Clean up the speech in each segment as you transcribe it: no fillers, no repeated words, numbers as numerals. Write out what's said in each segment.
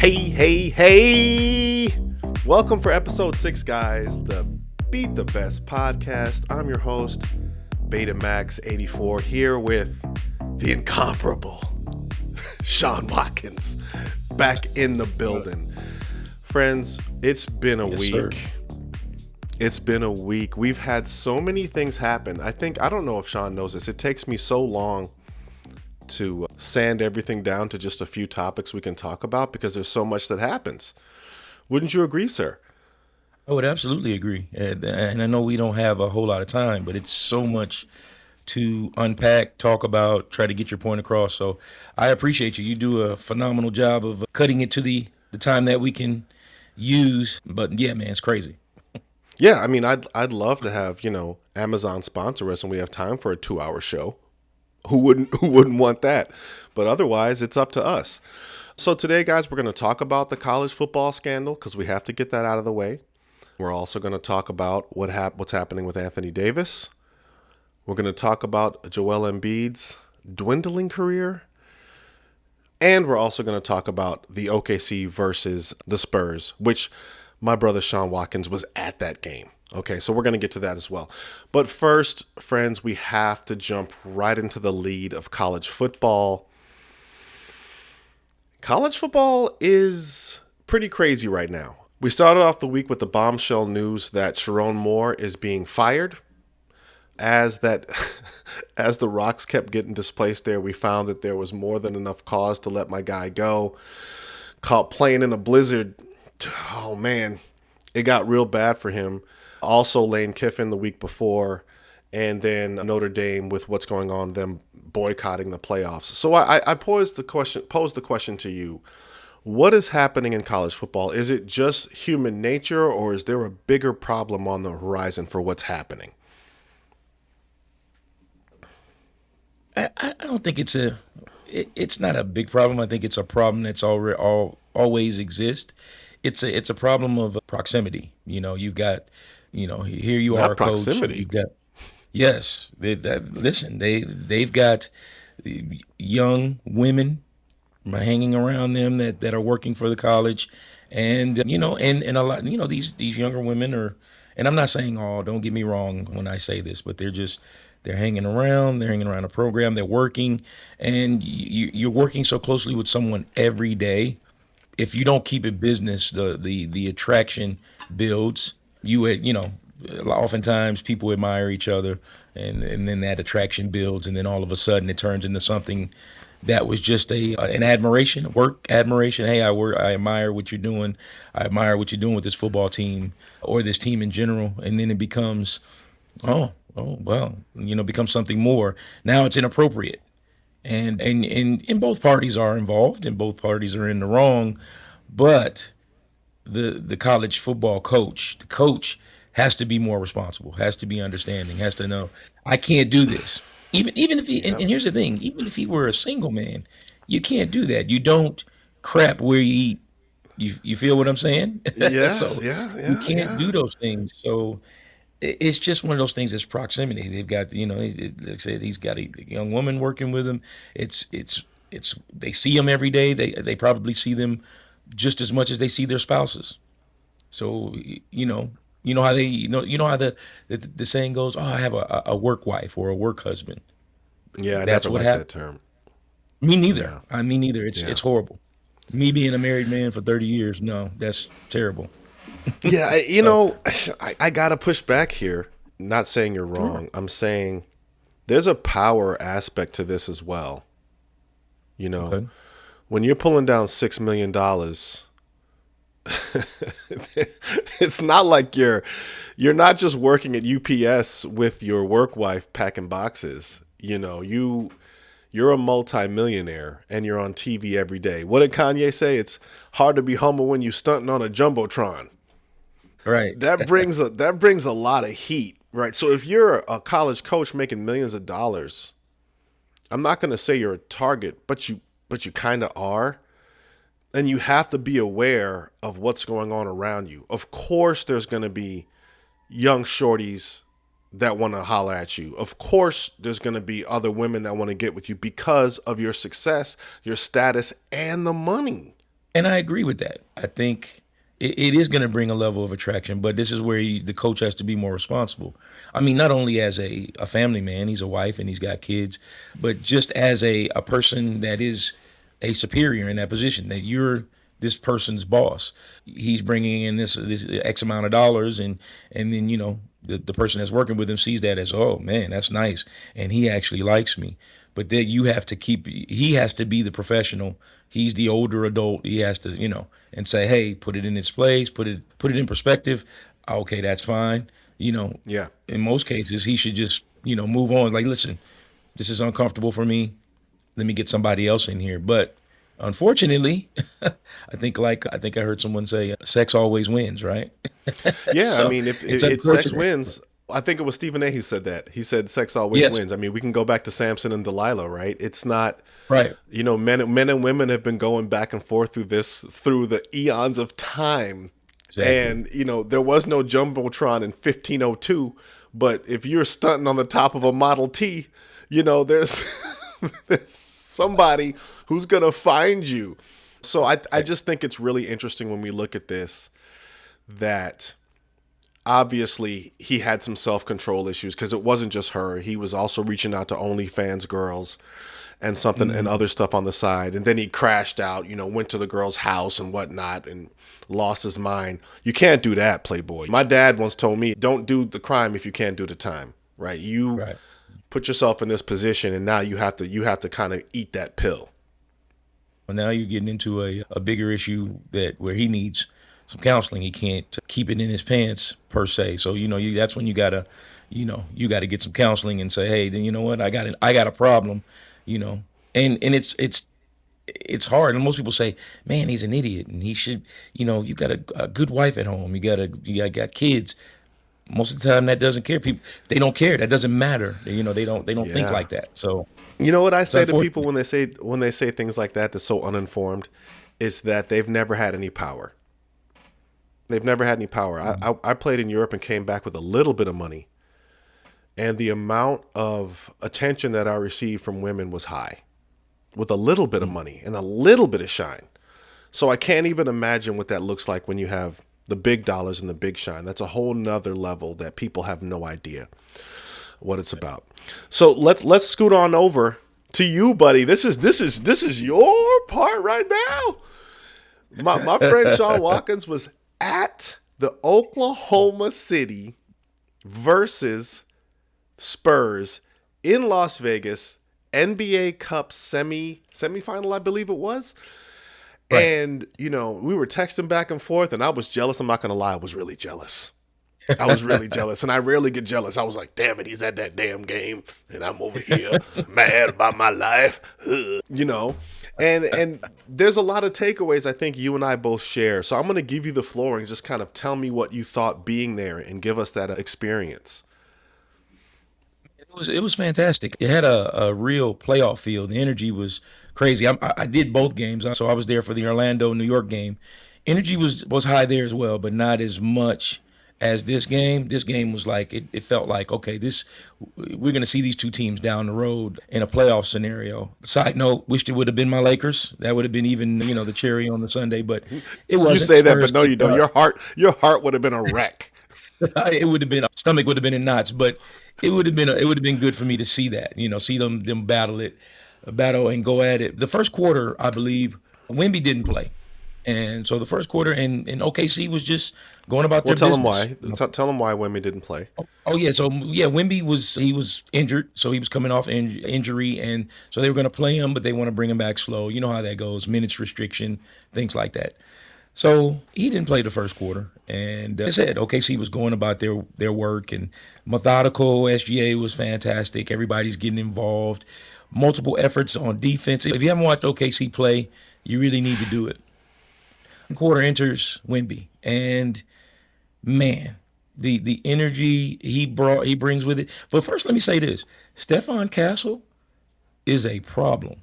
Hey. Welcome for episode 6, guys. The Beat the Best podcast. I'm your host, Betamax84, here with the incomparable Sean Watkins back in the building. Friends, it's been a week. Sir. It's been a week. We've had so many things happen. I don't know if Sean knows this. It takes me so long to sand everything down to just a few topics we can talk about because there's so much that happens. Wouldn't you agree, sir? I would absolutely agree. And I know we don't have a whole lot of time, but it's so much to unpack, talk about, try to get your point across. So I appreciate you. You do a phenomenal job of cutting it to the time that we can use. But yeah, man, it's crazy. Yeah, I mean, I'd love to have, Amazon sponsor us and we have time for a 2-hour show. Who wouldn't want that? But otherwise, it's up to us. So today, guys, we're going to talk about the college football scandal because we have to get that out of the way. We're also going to talk about what's happening with Anthony Davis. We're going to talk about Joel Embiid's dwindling career. And we're also going to talk about the OKC versus the Spurs, which my brother Sean Watkins was at that game. Okay, so we're going to get to that as well. But first, friends, we have to jump right into the lead of college football. College football is pretty crazy right now. We started off the week with the bombshell news that Sherrone Moore is being fired. As the rocks kept getting displaced there, we found that there was more than enough cause to let my guy go. Caught playing in a blizzard. Oh, man, it got real bad for him. Also, Lane Kiffin the week before, and then Notre Dame with what's going on, them boycotting the playoffs. So I posed the question to you. What is happening in college football? Is it just human nature, or is there a bigger problem on the horizon for what's happening? I don't think it's not a big problem. I think it's a problem that's always exist. It's a problem of proximity. You've got, here you Not are, a coach. proximity. You've got, yes. They've got young women hanging around them that are working for the college, and and a lot, these younger women are, and I'm not saying all. Don't get me wrong when I say this, but they're hanging around. They're hanging around a program. They're working, and you're working so closely with someone every day. If you don't keep it business, the attraction builds. Oftentimes people admire each other, and then that attraction builds, and then all of a sudden it turns into something that was just an admiration, work admiration. Hey, I admire what you're doing. I admire what you're doing with this football team or this team in general, and then it becomes, becomes something more. Now it's inappropriate. And both parties are involved, and both parties are in the wrong, but the college football coach, the coach has to be more responsible, has to be understanding, has to know I can't do this. Even if he, and here's the thing, even if he were a single man, you can't do that. You don't crap where you eat. You feel what I'm saying? Yes, So yeah. you can't do those things. So it's just one of those things. That's proximity. They've got, like I said, he's got a young woman working with him. It's they see him every day. They probably see them just as much as they see their spouses. So how the saying goes. Oh, I have a work wife or a work husband. Yeah, I That's never what liked that happened. term. Me neither. Yeah. Me neither. It's horrible. Me being a married man for 30 years, no, that's terrible. Yeah, I got to push back here. Not saying you're wrong. I'm saying there's a power aspect to this as well. Okay. When you're pulling down $6 million, it's not like you're not just working at UPS with your work wife packing boxes. You're a multi-millionaire and you're on TV every day. What did Kanye say? It's hard to be humble when you stunting on a jumbotron. Right. That brings a lot of heat, right? So if you're a college coach making millions of dollars, I'm not going to say you're a target, but you kind of are. And you have to be aware of what's going on around you. Of course, there's going to be young shorties that want to holler at you. Of course, there's going to be other women that want to get with you because of your success, your status, and the money. And I agree with that. I think it is going to bring a level of attraction, but this is where the coach has to be more responsible. I mean, not only as a family man, he's a wife and he's got kids, but just as a person that is a superior in that position, that you're this person's boss. He's bringing in this X amount of dollars, and then the person that's working with him sees that as, oh man, that's nice, and he actually likes me. But then you have to keep. He has to be the professional. He's the older adult. He has to, and say, hey, put it in its place, put it in perspective. Okay, that's fine. Yeah. In most cases, he should just move on. Like, listen, this is uncomfortable for me. Let me get somebody else in here. But unfortunately, I think I heard someone say, sex always wins, right? Yeah, I So mean, if it's sex unfortunate. wins, I think it was Stephen A. who said that. He said sex always Yes, wins. I mean, we can go back to Samson and Delilah, right? It's not, right. men and women have been going back and forth through this through the eons of time, Exactly. and there was no jumbotron in 1502. But if you're stunting on the top of a Model T, there's there's somebody who's gonna find you. So I Right. just think it's really interesting when we look at this that obviously he had some self-control issues because it wasn't just her. He was also reaching out to OnlyFans girls and something and Mm, other stuff on the side. And then he crashed out, went to the girl's house and whatnot and lost his mind. You can't do that, Playboy. My dad once told me, don't do the crime if you can't do the time, right? You right. put yourself in this position and now you have to kind of eat that pill. Well, now you're getting into a bigger issue that where he needs some counseling. He can't keep it in his pants per se. So that's when you gotta get some counseling and say, hey, then you know what, I got a problem, you know, and it's hard. And most people say, man, he's an idiot, and he should, you got a good wife at home, you got kids. Most of the time, that doesn't care. People, they don't care. That doesn't matter. They don't think Yeah. like that. So You know what I it's say to people unfortunate. when they say things like that that's so uninformed is that they've never had any power. They've never had any power. I played in Europe and came back with a little bit of money, and the amount of attention that I received from women was high with a little bit of money and a little bit of shine. So I can't even imagine what that looks like when you have the big dollars and the big shine. That's a whole nother level that people have no idea what it's about. So let's scoot on over to you, buddy. This is your part right now. My friend Sean Watkins was at the Oklahoma City versus Spurs in Las Vegas NBA Cup semifinal, I believe it was. Right. And we were texting back and forth, and I was jealous. I'm not gonna lie, I was really jealous. I was really jealous, and I rarely get jealous. I was like, damn it, he's at that damn game, and I'm over here mad about my life. you know. And there's a lot of takeaways I think you and I both share. So I'm going to give you the floor and just kind of tell me what you thought being there and give us that experience. It was fantastic. It had a real playoff feel. The energy was crazy. I did both games, so I was there for the Orlando New York game. Energy was high there as well, but not as much as this game. This game was like it felt like, okay, this we're gonna see these two teams down the road in a playoff scenario. Side note, wished it would have been my Lakers. That would have been even the cherry on the sundae, but it You wasn't. say that, but Spurs no, you kicked don't. butt. Your heart would have been a wreck. It would have been stomach would have been in knots, but it would have been good for me to see that, see them battle and go at it. The first quarter, I believe, Wemby didn't play, and so the first quarter, and OKC was just going about Well, their tell him business. why. Tell him why Wemby didn't play. Oh yeah, so yeah, Wemby was injured, so he was coming off injury, and so they were going to play him, but they want to bring him back slow. You know how that goes, minutes restriction, things like that. So he didn't play the first quarter, and I said OKC was going about their work and methodical. SGA was fantastic. Everybody's getting involved. Multiple efforts on defense. If you haven't watched OKC play, you really need to do it. Quarter enters Wemby, and man, the energy he brings with it. But first, let me say this: Stephon Castle is a problem.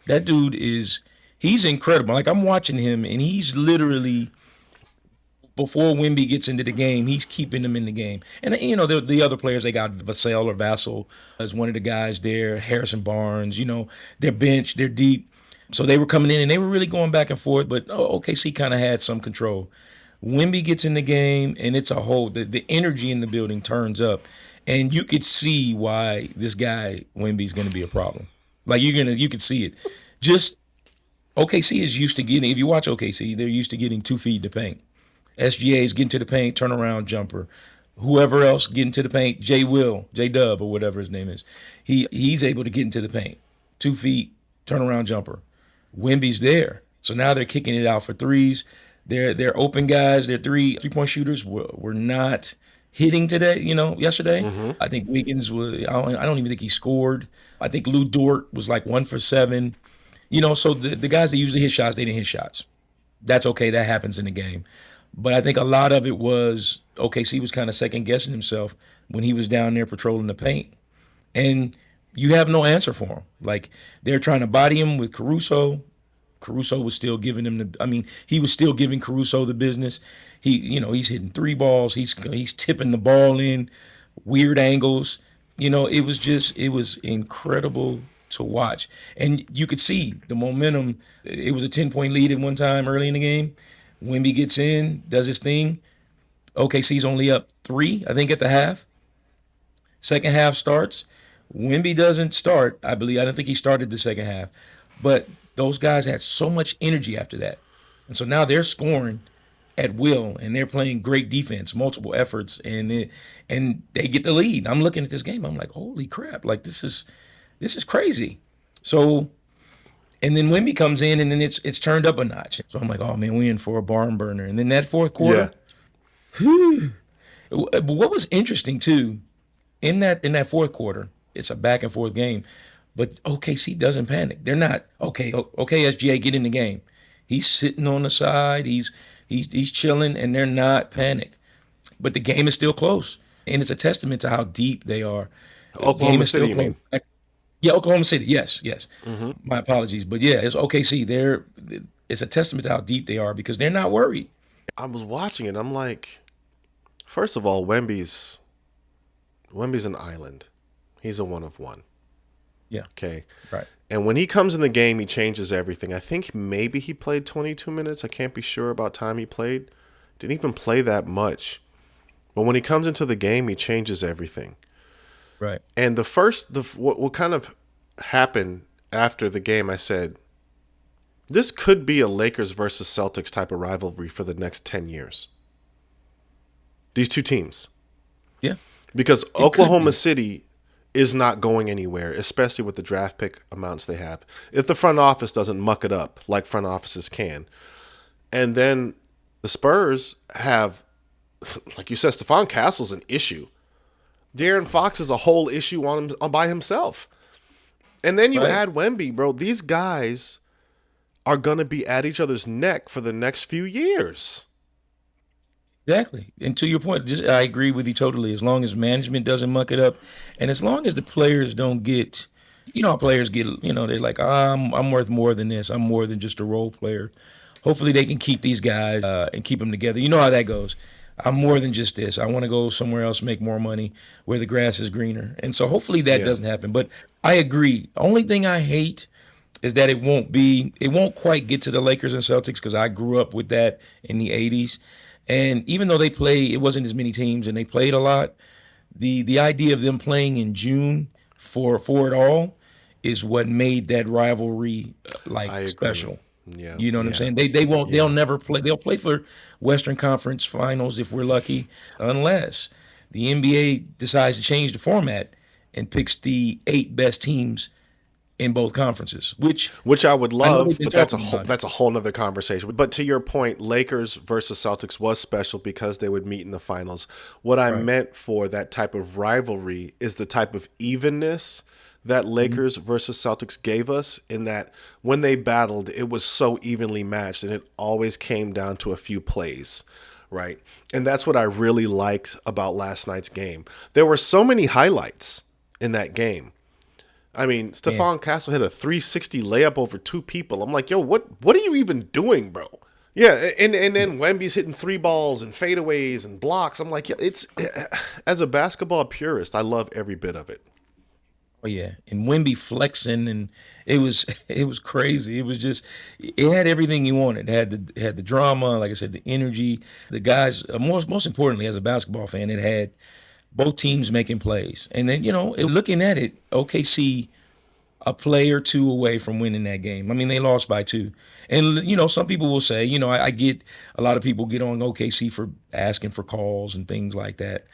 That dude he's incredible. Like, I'm watching him, and he's literally, before Wimby gets into the game, he's keeping them in the game. And the other players, they got Vassell as one of the guys there. Harrison Barnes, their bench, they're deep. So they were coming in and they were really going back and forth, but OKC kind of had some control. Wemby gets in the game and it's a whole the energy in the building turns up, and you could see why this guy Wemby's going to be a problem. Like you could see it. Just OKC is used to getting. If you watch OKC, they're used to getting 2 feet in the paint. SGA's getting to the paint, turnaround jumper. Whoever else getting to the paint, J Dub or whatever his name is, he's able to get into the paint, 2 feet, turnaround jumper. Wemby's there, so now they're kicking it out for threes. They're open guys. Their 3-point shooters were not hitting today. Yesterday. I think Wiggins was. I don't even think he scored. I think Lou Dort was like 1 for 7. So the guys that usually hit shots, they didn't hit shots. That's okay. That happens in the game. But I think a lot of it was OKC was kind of second guessing himself when he was down there patrolling the paint. And you have no answer for him. Like they're trying to body him with Caruso. Caruso was still giving him he was still giving Caruso the business. He's hitting 3 balls. He's tipping the ball in weird angles. It was incredible to watch. And you could see the momentum. It was a 10-point lead at one time early in the game. Wemby gets in, does his thing. OKC's only up 3, I think, at the half. Second half starts. Wemby doesn't start, I believe. I don't think he started the second half. But those guys had so much energy after that. And so now they're scoring at will, and they're playing great defense, multiple efforts, and they get the lead. I'm looking at this game. I'm like, holy crap! Like this is crazy. So, and then Wemby comes in, and then it's turned up a notch. So I'm like, oh man, we in for a barn burner. And then that fourth quarter, But what was interesting too, in that fourth quarter, it's a back and forth game, but OKC doesn't panic. They're not okay. SGA, get in the game. He's sitting on the side. He's chilling, and they're not panicked. But the game is still close, and it's a testament to how deep they are. Oklahoma City, you mean? Yeah, Oklahoma City. Yes. My apologies, but yeah, it's OKC. It's a testament to how deep they are because they're not worried. I was watching it. I'm like, first of all, Wemby's an island. He's a one of one. Yeah. Okay. Right. And when he comes in the game, he changes everything. I think maybe he played 22 minutes. I can't be sure about time he played. Didn't even play that much. But when he comes into the game, he changes everything. Right. And what kind of happened after the game, I said, this could be a Lakers versus Celtics type of rivalry for the next 10 years. These two teams. Yeah. Because Oklahoma City is not going anywhere, especially with the draft pick amounts they have. If the front office doesn't muck it up like front offices can. And then the Spurs have, like you said, Stephon Castle's an issue. De'Aaron Fox is a whole issue on by himself. And then you add Wemby, bro. These guys are going to be at each other's neck for the next few years. Exactly. And to your point, I agree with you totally. As long as management doesn't muck it up, and as long as the players don't get, how players get, they're like, I'm worth more than this. I'm more than just a role player. Hopefully they can keep these guys and keep them together. You know how that goes. I'm more than just this. I want to go somewhere else, make more money where the grass is greener. And so hopefully that doesn't happen. But I agree. Only thing I hate is that it won't quite get to the Lakers and Celtics because I grew up with that in the 80s. And even though it wasn't as many teams and they played a lot, the idea of them playing in June for it all is what made that rivalry special. Yeah. You know what I'm saying? They'll never play. They'll play for Western Conference Finals if we're lucky, unless the NBA decides to change the format and picks the 8 best teams in both conferences, which I would love, but that's a whole nother conversation. But to your point, Lakers versus Celtics was special because they would meet in the finals. What I meant for that type of rivalry is the type of evenness that Lakers versus Celtics gave us, in that when they battled, it was so evenly matched and it always came down to a few plays, right? And that's what I really liked about last night's game. There were so many highlights in that game. I mean, Stephon Castle hit a 360 layup over 2 people. I'm like, yo, what are you even doing, bro? Yeah, and then Wemby's hitting 3 balls and fadeaways and blocks. I'm like, it's as a basketball purist, I love every bit of it. Oh yeah, and Wemby flexing, and it was it was crazy. It was just it had everything you wanted. It had the drama, like I said, the energy. The guys, most importantly, as a basketball fan, it had both teams making plays, and then looking at it, OKC a play or two away from winning that game. I mean, they lost by two. And some people will say, I get a lot of people get on OKC for asking for calls and things like that.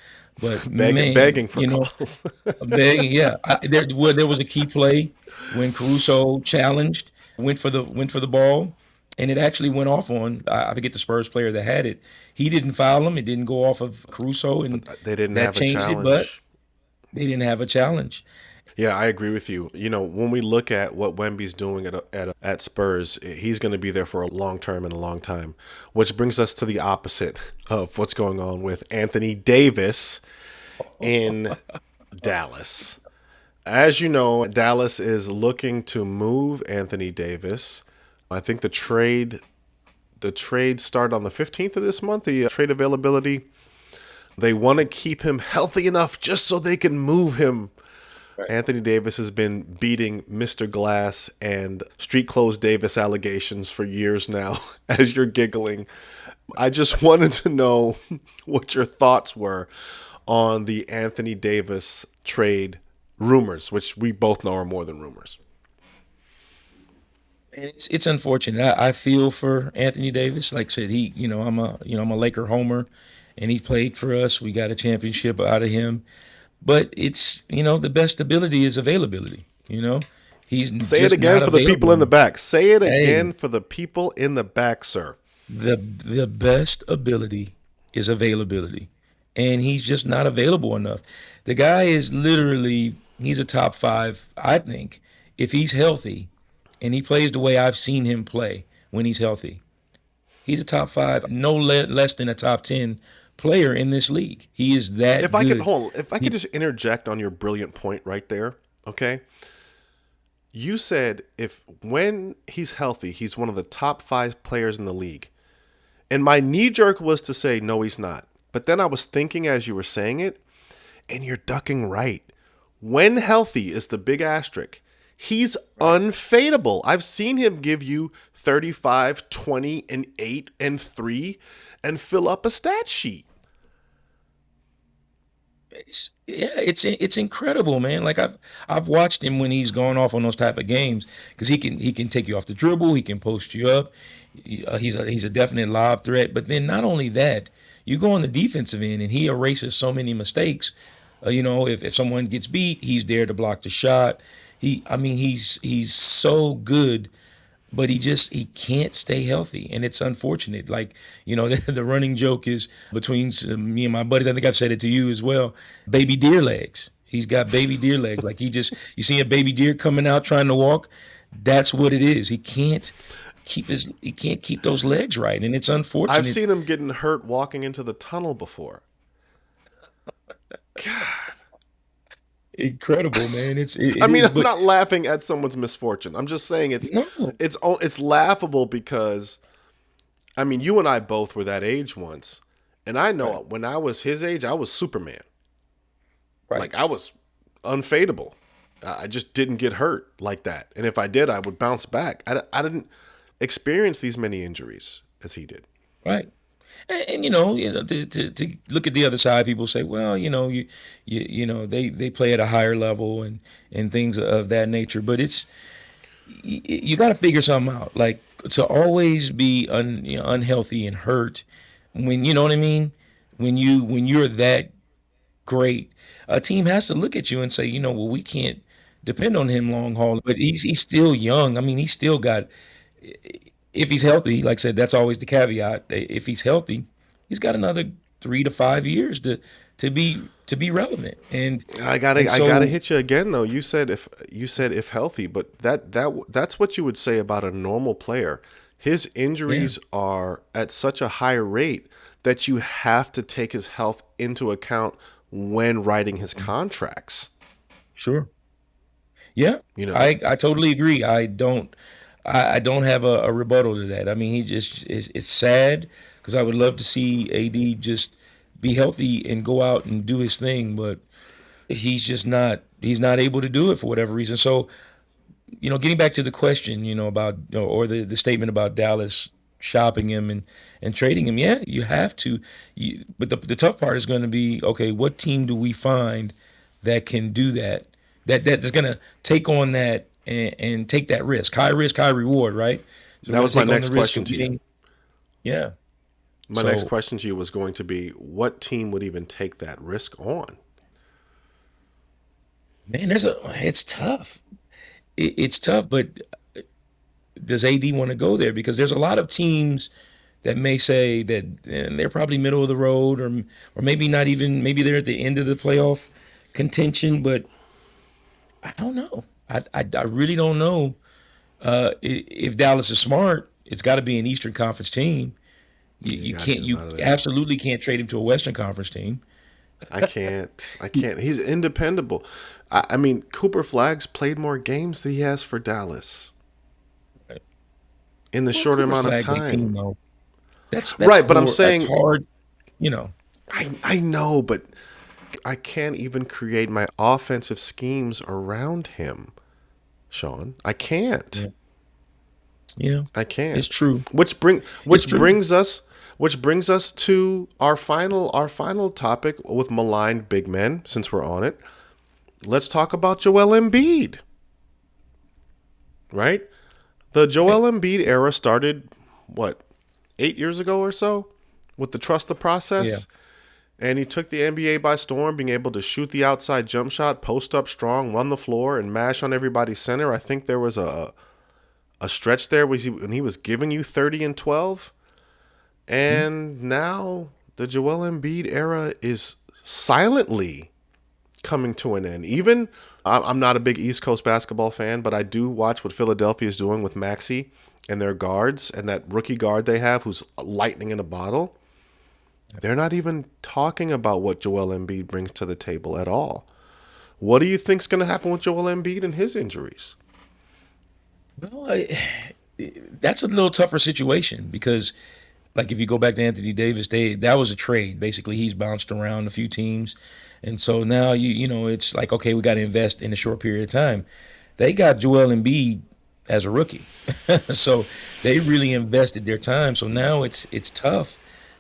But man, Begging for calls. begging, yeah. There was a key play when Caruso challenged, went for the ball, and it actually went off on I forget the Spurs player that had it. He didn't foul him. It didn't go off of Caruso, and They didn't that have a changed it. But challenge. they didn't have a challenge. Yeah, I agree with you. When we look at what Wemby's doing at Spurs, he's going to be there for a long term and a long time, which brings us to the opposite of what's going on with Anthony Davis in Dallas. As you know, Dallas is looking to move Anthony Davis. I think the trade started on the 15th of this month, the trade availability. They want to keep him healthy enough just so they can move him. Anthony Davis has been beating Mr. Glass and Street Clothes Davis allegations for years now, as you're giggling. I just wanted to know what your thoughts were on the Anthony Davis trade rumors, which we both know are more than rumors. And it's unfortunate. I feel for Anthony Davis. Like I said, I'm a Laker homer, and he played for us. We got a championship out of him. But it's the best ability is availability. He's Say it just again not for the people in the available. back. Say it Hey, again for the people in the back, sir. the best ability is availability, and he's just not available enough. The guy is literally he's a top five, I think, if he's healthy, and he plays the way I've seen him play when he's healthy. He's a top five, no less than a top 10 player in this league. He is If that I could good. hold, if I could He, just interject on your brilliant point right there, okay? You said if when he's healthy, he's one of the top 5 players in the league. And my knee jerk was to say, no, he's not. But then I was thinking as you were saying it, and you're ducking right. When healthy is the big asterisk. He's right. unfadable. I've seen him give you 35, 20, and 8 and 3 and fill up a stat sheet. It's incredible, man. Like I've watched him when he's gone off on those type of games because he can take you off the dribble, he can post you up. He's a definite lob threat. But then not only that, you go on the defensive end and he erases so many mistakes. If someone gets beat, he's there to block the shot. I mean, he's so good, but he can't stay healthy, and it's unfortunate. Like the running joke is between me and my buddies. I think I've said it to you as well. Baby deer legs. He's got baby deer legs. Like you see a baby deer coming out trying to walk. That's what it is. He can't keep those legs right, and it's I've unfortunate. seen him getting hurt walking into the tunnel before. Incredible, man. It I mean, is, I'm but not laughing at someone's misfortune. I'm just saying no, it's laughable because I mean, you and I both were that age once. And I right, know when I was his age, I was Superman. right. Like I was unfadable. I just didn't get hurt like that. And if I did, I would bounce back. I didn't experience these many injuries as he did. Right. And to look at the other side, people say, well, they play at a higher level and things of that nature. But you got to figure something out. Like to always be unhealthy and hurt when you know what I mean. When you're that great, a team has to look at you and say, well, we can't depend on him long haul. But he's still young. I mean, he's still got if he's healthy, like I said, that's always the caveat. If he's healthy, he's got another 3 to 5 years to be relevant. And I gotta so hit you again though. You said if healthy, but that's what you would say about a normal player. His yeah, injuries are at such a high rate that you have to take his health into account when writing his contracts. sure. Yeah, You know, I totally agree. I don't have a rebuttal to that. I mean, he just it's sad because I would love to see AD just be healthy and go out and do his thing, but he's not able to do it for whatever reason. So, getting back to the question, about, or the statement about Dallas shopping him and trading him. Yeah, you have to. But the tough part is going to be, okay, what team do we find that can do that? That's going to take on that and take that risk, high reward, right? So we're That going was to my take on the next risk question of to you. getting, yeah. My next So question to you was going to be, what team would even take that risk on? man, it's tough. It's tough, but does AD want to go there? Because there's a lot of teams that may say that they're probably middle of the road, or maybe not even, maybe they're at the end of the playoff contention. But I don't know. I really don't know. If Dallas is smart, it's got to be an Eastern Conference team. You, Yeah, you you got to can't get him you out of there. absolutely can't trade him to a Western Conference team. I can't. I can't. He's independable. I mean, Cooper Flag's played more games than he has for Dallas in the Well, short Cooper amount of Flag, 18 time. though. Right, but I'm That's saying hard. You know. I know, but I can't even create my offensive schemes around him, Sean. I can't. Yeah. Yeah. I can't. It's true. It's Which true. brings us to our final topic with maligned big men. Since we're on it, let's talk about Joel Embiid. Right, the Right. Joel Embiid era started what 8 years ago or so with the trust the Yeah. process. And he took the NBA by storm, being able to shoot the outside jump shot, post up strong, run the floor, and mash on everybody's center. I think there was a stretch there when he was giving you 30 and 12. Mhm. And now the Joel Embiid era is silently coming to an end. Even I'm not a big East Coast basketball fan, but I do watch what Philadelphia is doing with Maxey and their guards and that rookie guard they have who's lightning in a bottle. They're not even talking about what Joel Embiid brings to the table at all. What do you think's going to happen with Joel Embiid and his injuries? Well, that's a little tougher situation because, like, if you go back to Anthony Davis, that was a trade. Basically, he's bounced around a few teams, and so now it's like, okay, we got to invest in a short period of time. They got Joel Embiid as a rookie, so they really invested their time. So now it's tough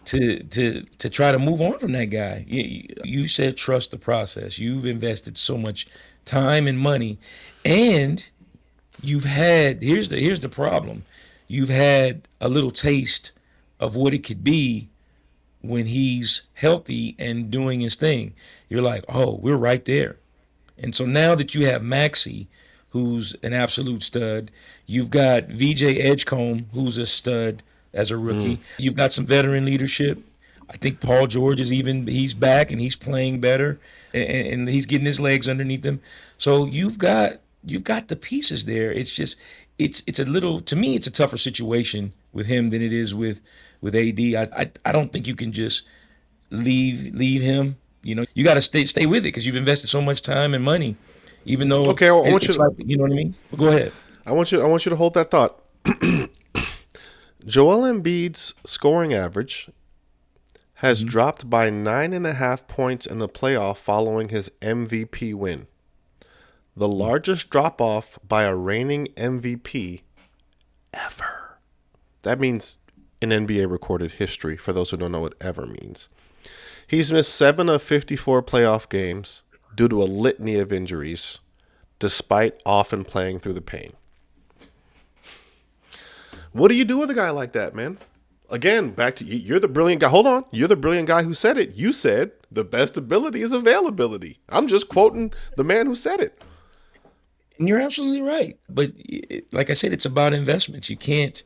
to try to move on from that guy. You said trust the process. You've invested so much time and money, and here's the problem. You've had a little taste of what it could be when he's healthy and doing his thing. You're like, oh, we're right there. And so now that you have Maxi, who's an absolute stud, you've got VJ Edgecombe, who's a stud as a rookie. You've got some veteran leadership. I think Paul George he's back and he's playing better, and he's getting his legs underneath him. So you've got the pieces there. It's just it's a little, to me, it's a tougher situation with him than it is with AD. I don't think you can just leave him. You got to stay with it because you've invested so much time and money. Even though Okay, it's like, you know what I mean. Go ahead. I want you to hold that thought. Joel Embiid's scoring average has Hmm. dropped by 9.5 points in the playoff following his MVP win. The largest drop off by a reigning MVP ever. That means in NBA recorded history, for those who don't know what ever means. He's missed 7 of 54 playoff games due to a litany of injuries, despite often playing through the pain. What do you do with a guy like that, man? Again, back to you. You're the brilliant guy. Hold on. You're the brilliant guy who said it. You said the best ability is availability. I'm just quoting the man who said it. And you're absolutely right. But like I said, it's about investments. You can't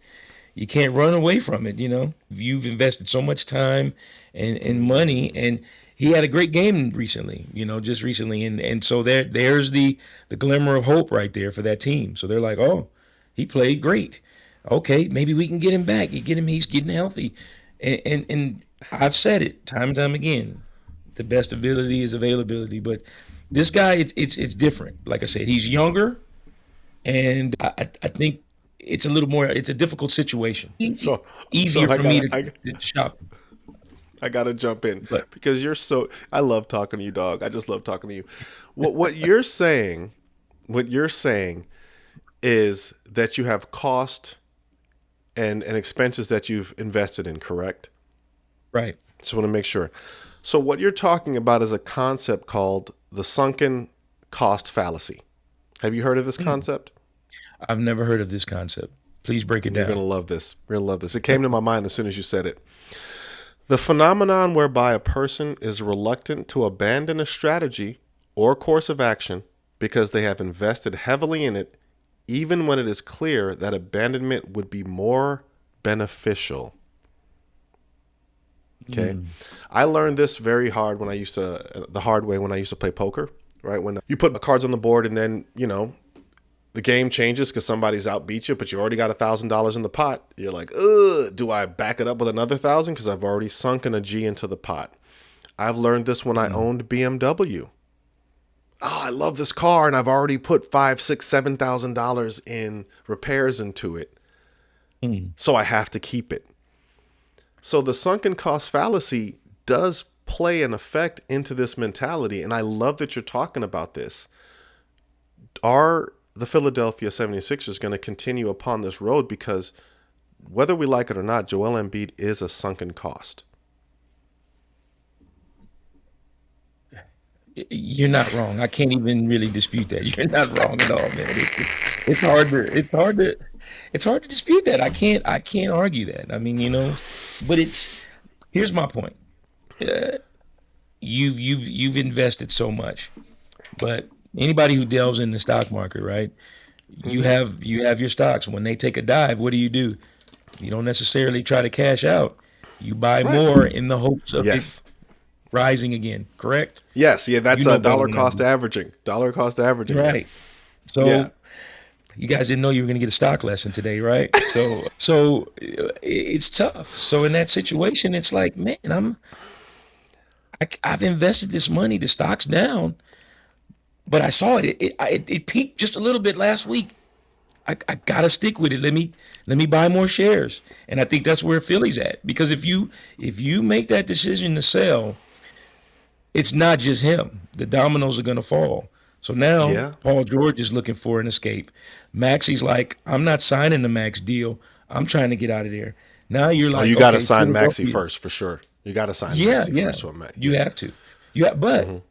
run away from it. You've invested so much time and money, and he had a great game recently. Just recently, and so there's the glimmer of hope right there for that team. So they're like, oh, he played great. Okay, maybe we can get him back. He's getting healthy, and I've said it time and time again. The best ability is availability, but this guy, it's different. Like I said, he's younger, and I think it's a little more. It's a difficult situation. So, Easier Sean, for me to shop. I gotta jump in But because I love talking to you, dog. I just love talking to you. What you're saying, what you're saying is that you have cost and expenses that you've invested in, correct? right. Just want to make sure. So what you're talking about is a concept called the sunken cost fallacy. Have you heard of this concept? I've never heard of this concept. Please break it You're going down. to love this. You're going to love this. It came to my mind as soon as you said it. The phenomenon whereby a person is reluctant to abandon a strategy or course of action because they have invested heavily in it, even when it is clear that abandonment would be more beneficial. Okay. I learned this very hard the hard way when I used to play poker, right? When you put cards on the board and then, the game changes because somebody's outbeat you, but you already got $1,000 in the pot. You're like, ugh, do I back it up with another 1,000? Because I've already sunken a G into the pot. I've learned this when I owned BMW. Oh, I love this car, and I've already put $5,000, $6,000, $7,000 in repairs into it. So I have to keep it. So the sunken cost fallacy does play an effect into this mentality, and I love that you're talking about this. Are the Philadelphia 76ers going to continue upon this road? Because whether we like it or not, Joel Embiid is a sunken cost. You're not wrong. I can't even really dispute that. You're not wrong at all, man. It's hard to dispute that. I can't argue that. I mean, but here's my point. You've invested so much, but anybody who delves in the stock market, right? You have your stocks. When they take a dive, what do? You don't necessarily try to cash out. You buy Right. more in the hopes of Yes. it rising again. Correct? Yes. Yeah, that's You know a better dollar than I cost do. averaging. Dollar cost averaging. Yeah. Right. So Yeah. you guys didn't know you were going to get a stock lesson today, right? It's tough. So in that situation, it's like, man, I've invested this money. The stock's down, but I saw it peaked just a little bit last week. I gotta stick with it. Let me buy more shares, and I think that's where Philly's at. Because if you make that decision to sell, it's not just him. The dominoes are gonna fall. So now Yeah. Paul George is looking for an escape. Maxie's like, I'm not signing the Max deal. I'm trying to get out of there. Now you're Oh, like, you got to okay, sign Maxey Philadelphia. first for sure. You got to sign Yeah, Maxey yeah. first to a Mac. You Yeah. have to. But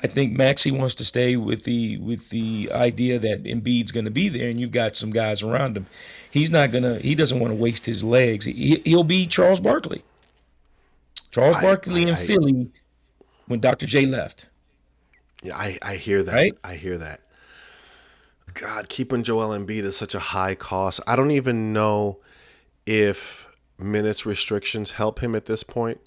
I think Maxey wants to stay with the idea that Embiid's going to be there, and you've got some guys around him. He doesn't want to waste his legs. He'll be Charles Barkley. Charles I, Barkley I, in I, Philly when Dr. J left, yeah, I hear that. right? I hear that. God, keeping Joel Embiid is such a high cost. I don't even know if minutes restrictions help him at this point,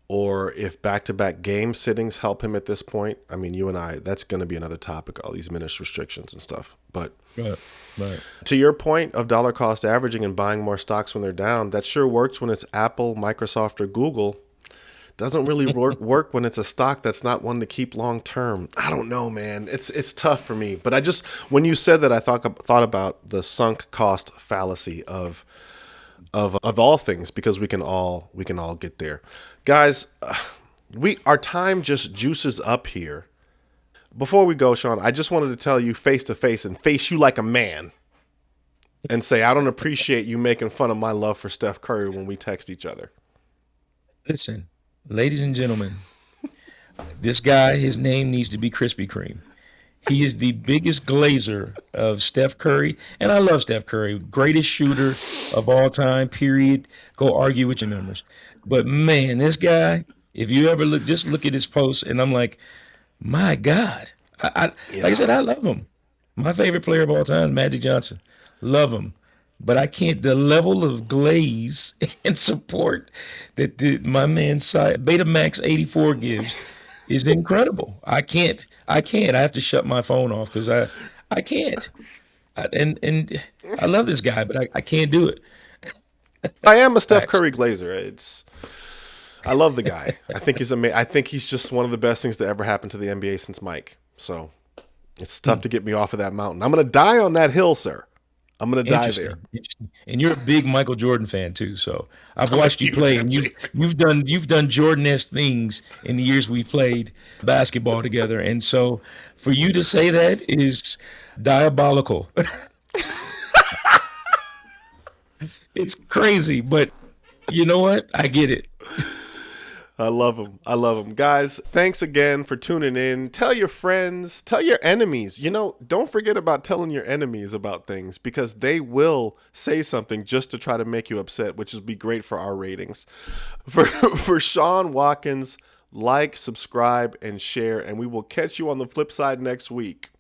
or if back-to-back game sittings help him at this point. I mean, you and I, that's going to be another topic, all these minutes restrictions and stuff. But Right. Right. to your point of dollar cost averaging and buying more stocks when they're down, that sure works when it's Apple, Microsoft, or Google. Doesn't really work when it's a stock that's not one to keep long term. I don't know, man. It's tough for me. But when you said that, I thought about the sunk cost fallacy of all things, because we can all get there, guys. Our time just juices up here. Before we go, Sean, I just wanted to tell you face to face and face you like a man and say I don't appreciate you making fun of my love for Steph Curry when we text each other. Listen, ladies and gentlemen, this guy, his name needs to be Krispy Kreme. He is the biggest glazer of Steph Curry, and I love Steph Curry, greatest shooter of all time. Period. Go argue with your members. But man, this guy, if you ever just look at his posts, and I'm like, my God, like I said, I love him. My favorite player of all time, Magic Johnson. Love him. But I can't, the level of glaze and support that my man Betamax84 gives is incredible. I can't. I have to shut my phone off because I can't. And I love this guy, but I can't do it. I am a Steph Facts. Curry glazer. I love the guy. I think he's amazing. I think he's just one of the best things to ever happen to the NBA since Mike. So it's tough to get me off of that mountain. I'm going to die on that hill, sir. I'm gonna die there. Interesting. And you're a big Michael Jordan fan too, so I've I'm a watched you huge play, and MJ fan. you've done Jordan-esque things in the years we played basketball together, and so for you to say that is diabolical. It's crazy, but you know what? I get it. I love them. I love them. Guys, thanks again for tuning in. Tell your friends, tell your enemies. Don't forget about telling your enemies about things, because they will say something just to try to make you upset, which would be great for our ratings. For Sean Watkins, like, subscribe, and share, and we will catch you on the flip side next week.